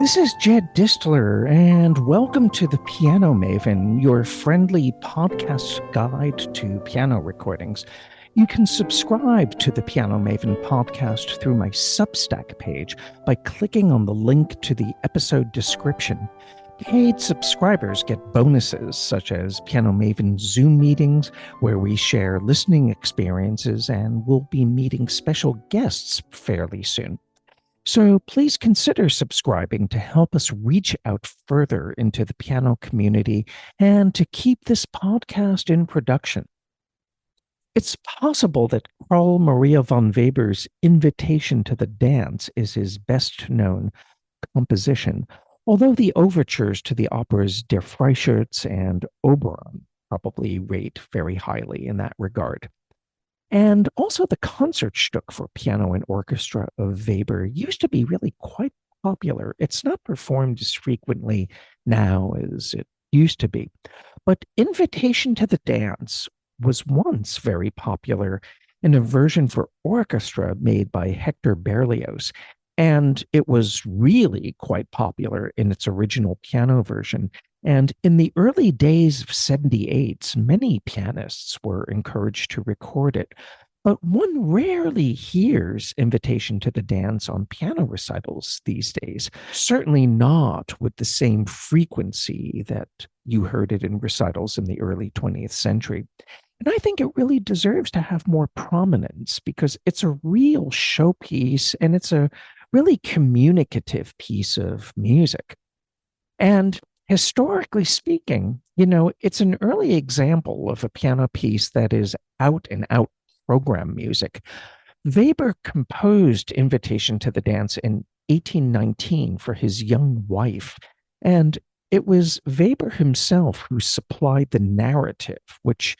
This is Jed Distler, and welcome to the Piano Maven, your friendly podcast guide to piano recordings. You can subscribe to the Piano Maven podcast through my Substack page by clicking on the link to the episode description. Paid subscribers get bonuses such as Piano Maven Zoom meetings, where we share listening experiences, and we'll be meeting special guests fairly soon. So please consider subscribing to help us reach out further into the piano community and to keep this podcast in production. It's possible that Carl Maria von Weber's Invitation to the Dance is his best known composition, although the overtures to the operas Der Freischütz and Oberon probably rate very highly in that regard. And also the Concertstück for piano and orchestra of Weber used to be really quite popular. It's not performed as frequently now as it used to be. But Invitation to the Dance was once very popular in a version for orchestra made by Hector Berlioz. And it was really quite popular in its original piano version. And in the early days of 78, many pianists were encouraged to record it. But one rarely hears Invitation to the Dance on piano recitals these days, certainly not with the same frequency that you heard it in recitals in the early 20th century. And I think it really deserves to have more prominence because it's a real showpiece and it's a really communicative piece of music. And historically speaking, it's an early example of a piano piece that is out and out program music. Weber composed Invitation to the Dance in 1819 for his young wife, and it was Weber himself who supplied the narrative, which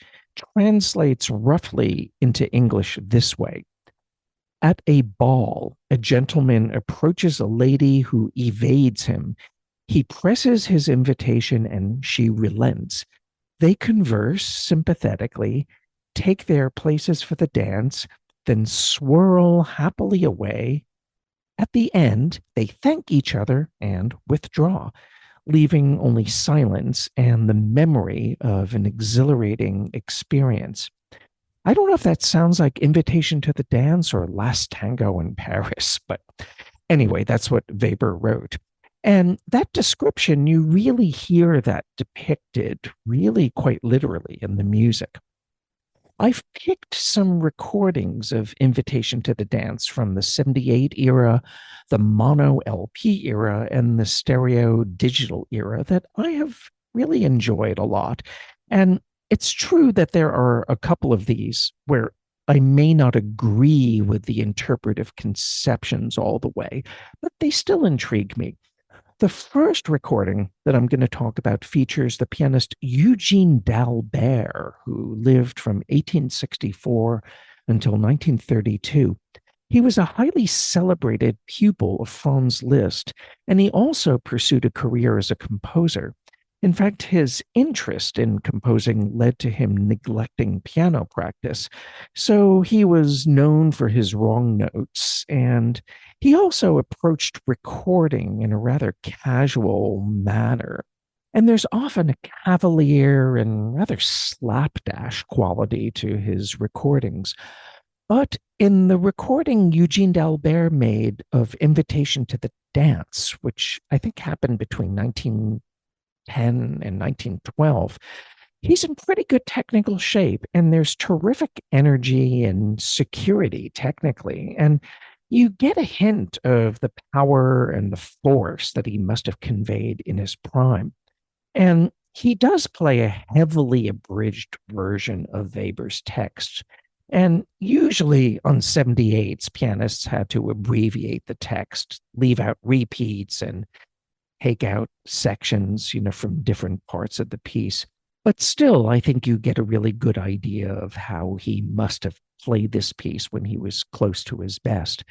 translates roughly into English this way. At a ball, a gentleman approaches a lady who evades him. He presses his invitation and she relents. They converse sympathetically, take their places for the dance, then swirl happily away. At the end, they thank each other and withdraw, leaving only silence and the memory of an exhilarating experience. I don't know if that sounds like Invitation to the Dance or Last Tango in Paris, but anyway, that's what Weber wrote. And that description, you really hear that depicted really quite literally in the music. I've picked some recordings of Invitation to the Dance from the 78 era, the mono LP era, and the stereo digital era that I have really enjoyed a lot. And it's true that there are a couple of these where I may not agree with the interpretive conceptions all the way, but they still intrigue me. The first recording that I'm going to talk about features the pianist Eugene d'Albert, who lived from 1864 until 1932. He was a highly celebrated pupil of Franz Liszt, and he also pursued a career as a composer. In fact, his interest in composing led to him neglecting piano practice. So he was known for his wrong notes, and he also approached recording in a rather casual manner. And there's often a cavalier and rather slapdash quality to his recordings. But in the recording Eugene d'Albert made of Invitation to the Dance, which I think happened between 1910 and 1912, he's in pretty good technical shape, and there's terrific energy and security technically. And you get a hint of the power and the force that he must have conveyed in his prime. And he does play a heavily abridged version of Weber's text. And usually on 78s, pianists had to abbreviate the text, leave out repeats, and take out sections, from different parts of the piece. But still, I think you get a really good idea of how he must have played this piece when he was close to his best.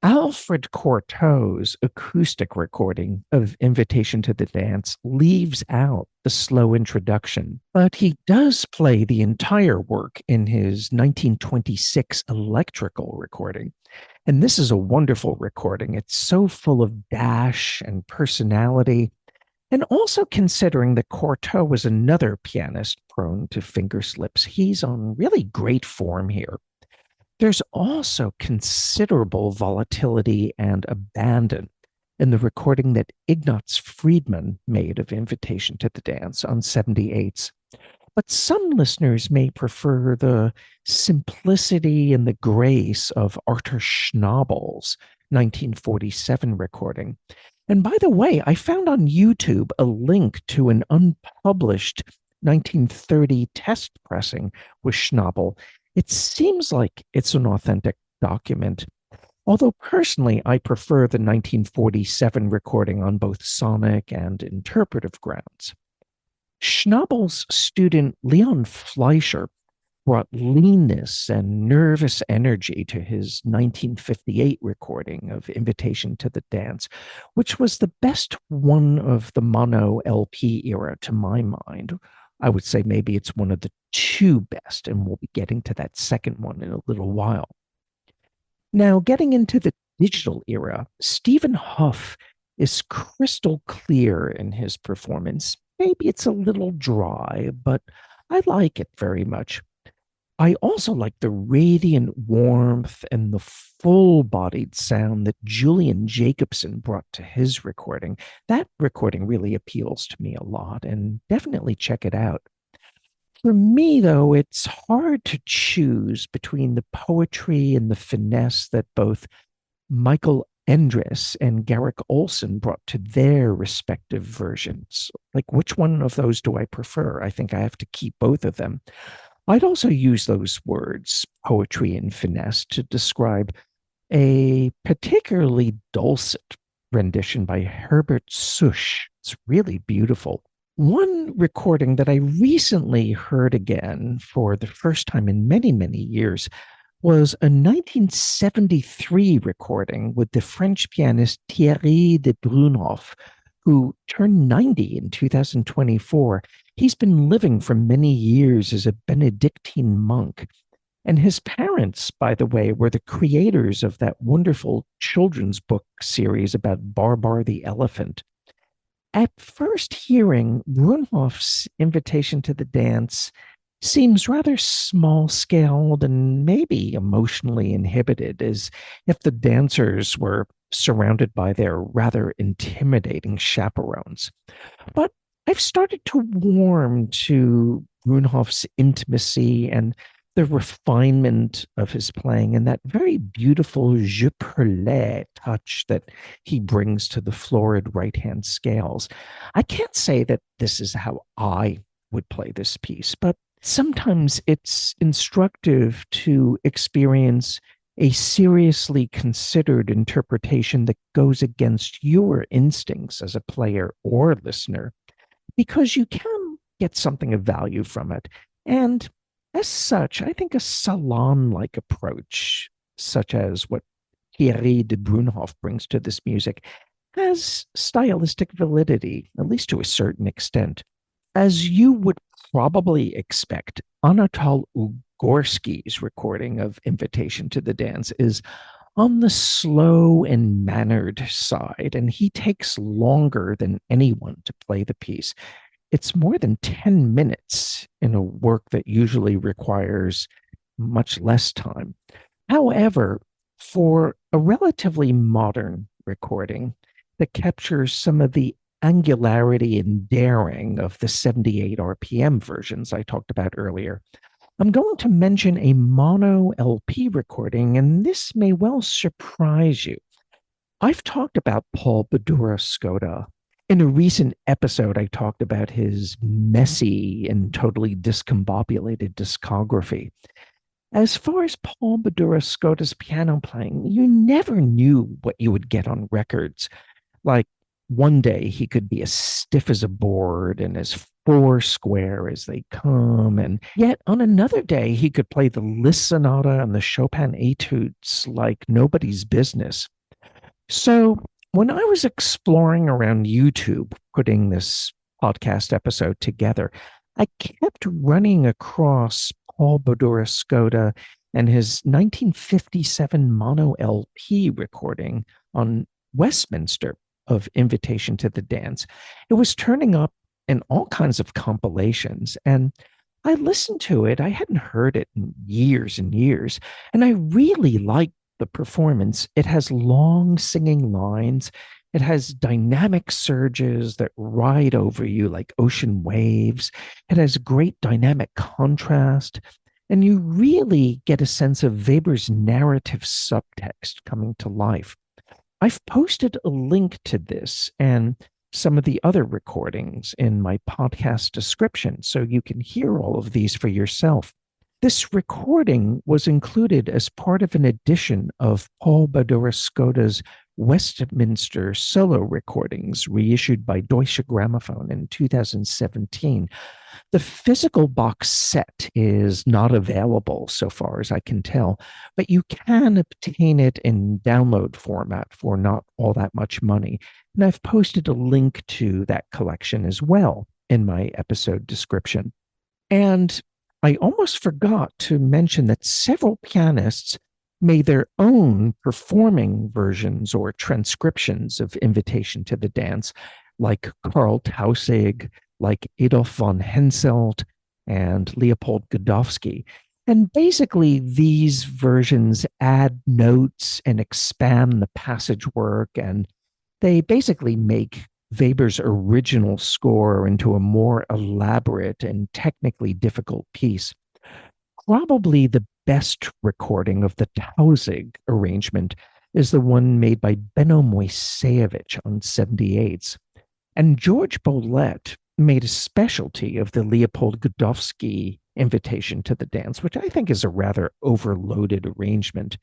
Alfred Cortot's acoustic recording of Invitation to the Dance leaves out the slow introduction, but he does play the entire work in his 1926 electrical recording. And this is a wonderful recording. It's so full of dash and personality. And also considering that Cortot was another pianist prone to finger slips, he's on really great form here. There's also considerable volatility and abandon in the recording that Ignaz Friedman made of Invitation to the Dance on 78s. But some listeners may prefer the simplicity and the grace of Arthur Schnabel's 1947 recording. And by the way, I found on YouTube a link to an unpublished 1930 test pressing with Schnabel. It seems like it's an authentic document, although personally I prefer the 1947 recording on both sonic and interpretive grounds. Schnabel's student Leon Fleischer brought leanness and nervous energy to his 1958 recording of Invitation to the Dance, which was the best one of the mono LP era to my mind. I would say maybe it's one of the two best, and we'll be getting to that second one in a little while. Now, getting into the digital era, Stephen Hough is crystal clear in his performance. Maybe it's a little dry, but I like it very much. I also like the radiant warmth and the full-bodied sound that Julian Jacobson brought to his recording. That recording really appeals to me a lot, and definitely check it out. For me, though, it's hard to choose between the poetry and the finesse that both Michael Endres and Garrick Olson brought to their respective versions. Like, which one of those do I prefer? I think I have to keep both of them. I'd also use those words, poetry and finesse, to describe a particularly dulcet rendition by Herbert Susch. It's really beautiful. One recording that I recently heard again for the first time in many, many years was a 1973 recording with the French pianist Thierry de Brunhoff, who turned 90 in 2024. He's been living for many years as a Benedictine monk. And his parents, by the way, were the creators of that wonderful children's book series about Barbar the elephant. At first hearing, Brunhoff's Invitation to the Dance seems rather small-scaled and maybe emotionally inhibited, as if the dancers were surrounded by their rather intimidating chaperones. But I've started to warm to Brunhoff's intimacy and the refinement of his playing and that very beautiful je perlé touch that he brings to the florid right-hand scales. I can't say that this is how I would play this piece, but sometimes it's instructive to experience a seriously considered interpretation that goes against your instincts as a player or listener, because you can get something of value from it. And as such, I think a salon-like approach, such as what Thierry de Brunhoff brings to this music, has stylistic validity, at least to a certain extent. As you would probably expect, Anatol Ugorsky's recording of Invitation to the Dance is on the slow and mannered side, and he takes longer than anyone to play the piece. It's more than 10 minutes in a work that usually requires much less time. However, for a relatively modern recording that captures some of the angularity and daring of the 78 RPM versions I talked about earlier, I'm going to mention a mono LP recording, and this may well surprise you. I've talked about Paul Badura-Skoda. In a recent episode, I talked about his messy and totally discombobulated discography. As far as Paul Badura-Skoda's piano playing, you never knew what you would get on records. Like, one day he could be as stiff as a board and as four square as they come. And yet on another day, he could play the Liszt Sonata and the Chopin Etudes like nobody's business. So when I was exploring around YouTube, putting this podcast episode together, I kept running across Paul Badura-Skoda and his 1957 mono LP recording on Westminster of Invitation to the Dance. It was turning up in all kinds of compilations, and I listened to it. I hadn't heard it in years and years, and I really liked the performance. It has long singing lines. It has dynamic surges that ride over you like ocean waves. It has great dynamic contrast. And you really get a sense of Weber's narrative subtext coming to life. I've posted a link to this and some of the other recordings in my podcast description so you can hear all of these for yourself. This recording was included as part of an edition of Paul Badura-Skoda's Westminster solo recordings reissued by Deutsche Grammophon in 2017. The physical box set is not available so far as I can tell, but you can obtain it in download format for not all that much money. And I've posted a link to that collection as well in my episode description. And I almost forgot to mention that several pianists made their own performing versions or transcriptions of Invitation to the Dance, like Karl Tausig, like Adolf von Henselt, and Leopold Godowsky. And basically, these versions add notes and expand the passage work, and they basically make Weber's original score into a more elaborate and technically difficult piece. Probably the best recording of the Tausig arrangement is the one made by Benno Moiseiwicz on 78s. And George Bollett made a specialty of the Leopold Godowsky Invitation to the Dance, which I think is a rather overloaded arrangement.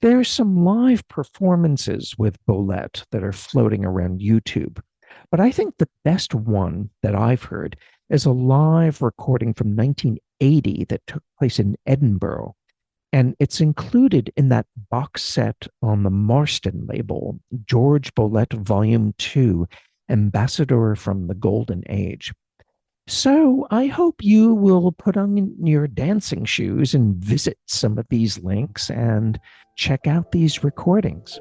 There are some live performances with Bollett that are floating around YouTube, but I think the best one that I've heard is a live recording from 1980 that took place in Edinburgh. And it's included in that box set on the Marston label, George Bollett Volume 2, Ambassador from the Golden Age. So I hope you will put on your dancing shoes and visit some of these links and check out these recordings.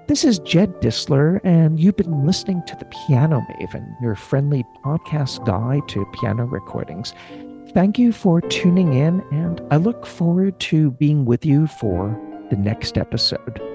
This is Jed Disler, and you've been listening to The Piano Maven, your friendly podcast guide to piano recordings. Thank you for tuning in, and I look forward to being with you for the next episode.